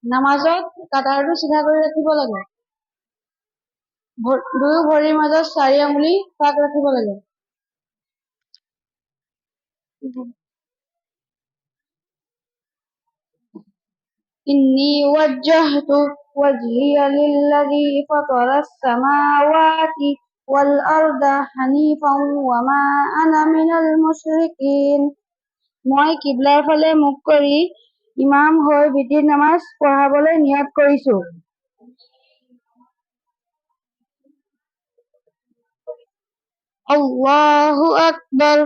নামাজত কাটাৰটো চিধা কৰি ৰাখিব লাগে। দুয়ো ভৰিৰ মাজত 4 আঙুলি পাক ৰাখিব লাগে। ইন্নী ৱাজ্জাহতু ৱাজহিয়া লিল্লাযী ফাতাৰাস সামাৱাতি ওয়াল আরদা হানিফাও ওয়া মা আনা মিনাল মুশরিকিন। মই কিবলাৰ ফালে মুখ কৰি ইমাম হৈ বিতিৰ নামাজ পঢ়াবলৈ নিয়ত কৰিছো। আল্লাহু আকবার।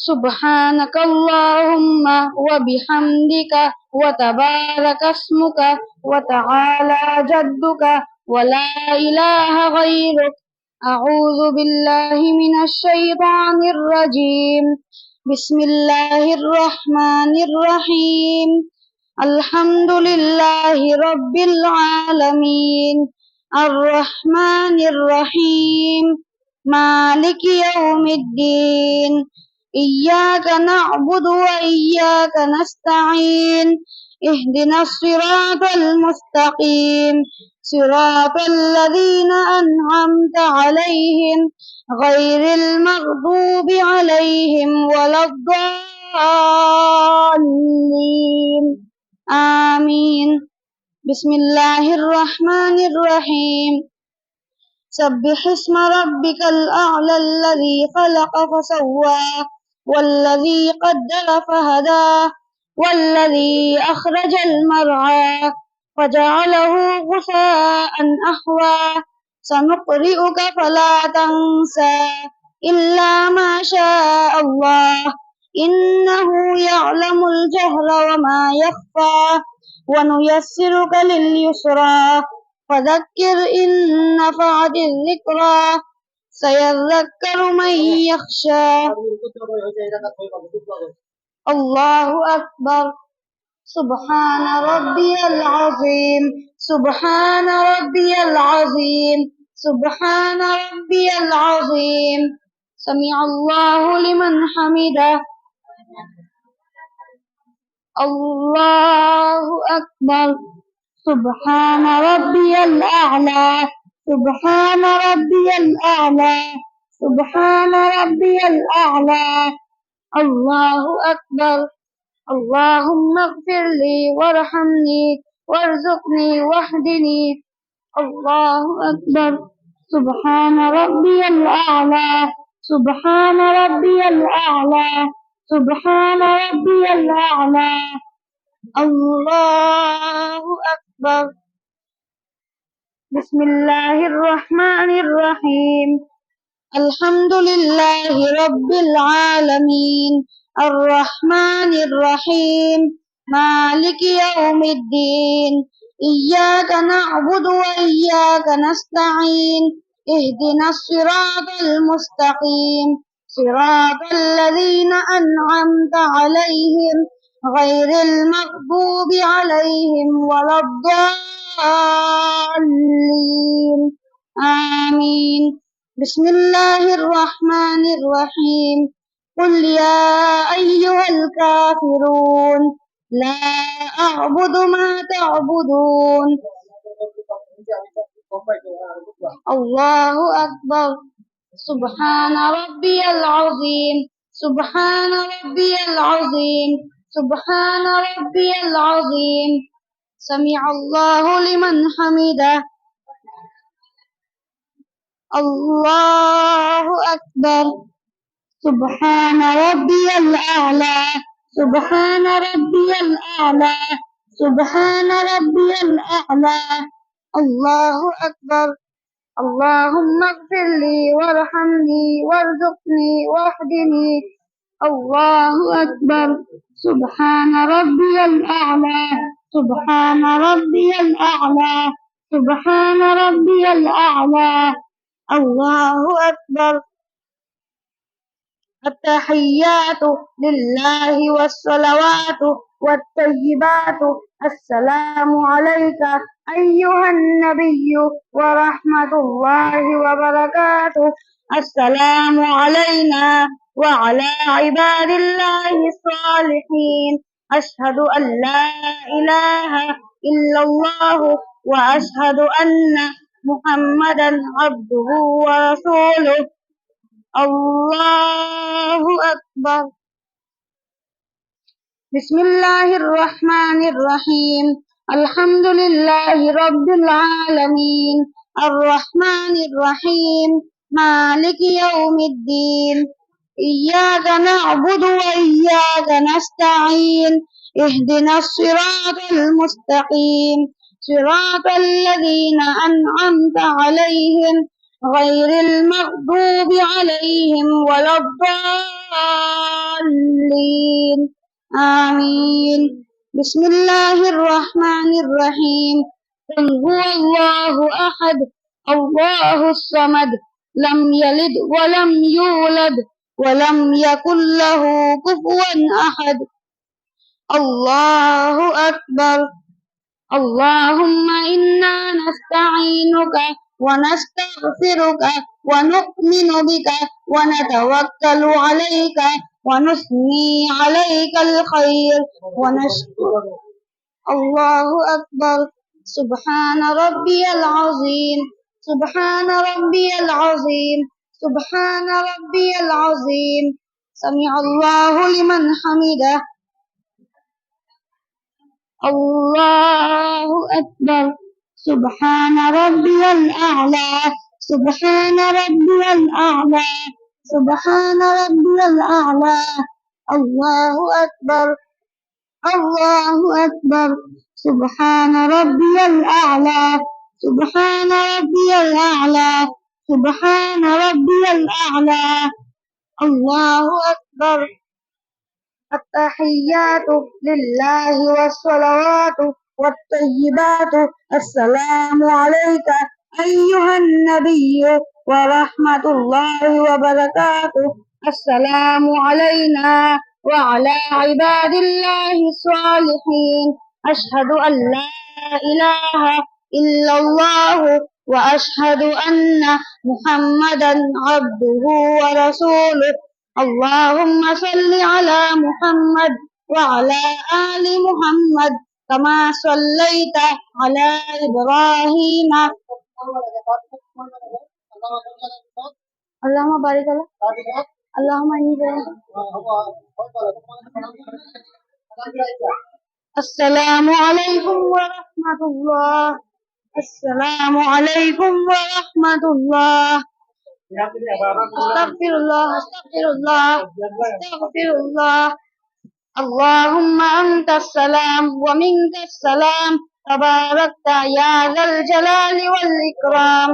সুবহানাকাল্লাহুম্মা ওয়া বিহামদিকা ওয়া তাবারাকা ইসমুকা ওয়া তাআলা জাদ্দুকা ওয়া লা ইলাহা গায়রুক। আউযু বিল্লাহি মিনাশ শাইতানির রাজীম। বিসমিল্লাহির রহমানির রহিম। আলহামদুলিল্লাহি রাব্বিল আলামিন আর রহমানির রহিম মালিকি ইয়াউমিদ্দিন। ইয়্যাকা না'বুদু ওয়া ইয়্যাকা নাস্তাঈন। ইহদিনাস সিরাতাল মুস্তাকিম সিরাতাল লাযীনা আন'আমতা আলাইহিম গায়রিল মাগদুবি আলাইহিম ওয়ালাদ-দাল্লিন। আমিন। বিসমিল্লাহির রহমানির রহিম। سبح اسم ربك الأعلى الذي خلق فسوى والذي قدر فهدى والذي أخرج المرعى فجعله غثاء أحوى سنقرئك فلا تنسى إلا ما شاء الله إنه يعلم الجهر وما يخفى ونيسرك لليسرى فذكر إن نفعت الذكرى سيذكر من يخشى. الله أكبر. سبحان ربي العظيم سبحان ربي العظيم سبحان ربي العظيم. سمع الله لمن حمده. الله أكبر. سبحان ربي الأعلى سبحان ربي الأعلى سبحان ربي الأعلى. الله أكبر. اللهم اغفر لي وارحمني وارزقني واهدني. الله أكبر. سبحان ربي الأعلى سبحان ربي الأعلى سبحان ربي الأعلى. الله أكبر. بسم الله الرحمن الرحيم. الحمد لله رب العالمين الرحمن الرحيم مالك يوم الدين. إياك نعبد وإياك نستعين. اهدنا الصراط المستقيم صراط الذين أنعمت عليهم غير المغضوب عليهم ولا الضالين. آمين. بسم الله الرحمن الرحيم. قل يا أيها الكافرون لا أعبد ما تعبدون. الله أكبر. سبحان ربي العظيم سبحان ربي العظيم سبحان ربي العظيم. سمع الله لمن حمده. الله أكبر. سبحان ربي الأعلى سبحان ربي الأعلى سبحان ربي الأعلى. الله أكبر. اللهم اغفر لي وارحمني وارزقني واهدني. الله أكبر. سبحان ربي الأعلى سبحان ربي الأعلى سبحان ربي الأعلى. الله أكبر. التحيات لله والصلوات والطيبات. السلام عليك أيها النبي ورحمة الله وبركاته. السلام علينا وعلى عباد الله الصالحين. أشهد أن لا إله إلا الله وأشهد أن محمدا عبده ورسوله. الله أكبر. بسم الله الرحمن الرحيم. الحمد لله رب العالمين الرحمن الرحيم مالك يوم الدين. إياك نعبد وإياك نستعين. اهدنا الصراط المستقيم صراط الذين أنعمت عليهم غير المغضوب عليهم ولا الضالين. آمين. بسم الله الرحمن الرحيم. قل هو الله أحد الله الصمد لم يلد ولم يولد ولم يكن له كفوا أحد. الله أكبر. اللهم إنا نستعينك ونستغفرك ونؤمن بك ونتوكل عليك ونثني عليك الخير ونشكر. الله أكبر. سبحان ربي العظيم سبحان ربي العظيم سبحان ربي العظيم. سمع الله لمن حمده. الله أكبر. سبحان ربي الأعلى سبحان ربي الأعلى سبحان ربي الأعلى. الله أكبر. الله أكبر. سبحان ربي الأعلى سبحان ربي الأعلى سبحان ربي الأعلى. الله أكبر. التحيات لله والصلوات والطيبات. السلام عليك أيها النبي ورحمة الله وبركاته. السلام علينا وعلى عباد الله الصالحين. أشهد أن لا إله إلا الله وأشهد أن محمدا عبده ورسوله. اللهم صل على محمد وعلى آل محمد كما صليت على إبراهيم. اللهم بارك على اللهم السلام عليكم ورحمة الله. السلام عليكم ورحمة الله. أستغفر الله أستغفر الله أستغفر الله. اللهم أنت السلام ومنك السلام تباركت يا ذا الجلال والإكرام.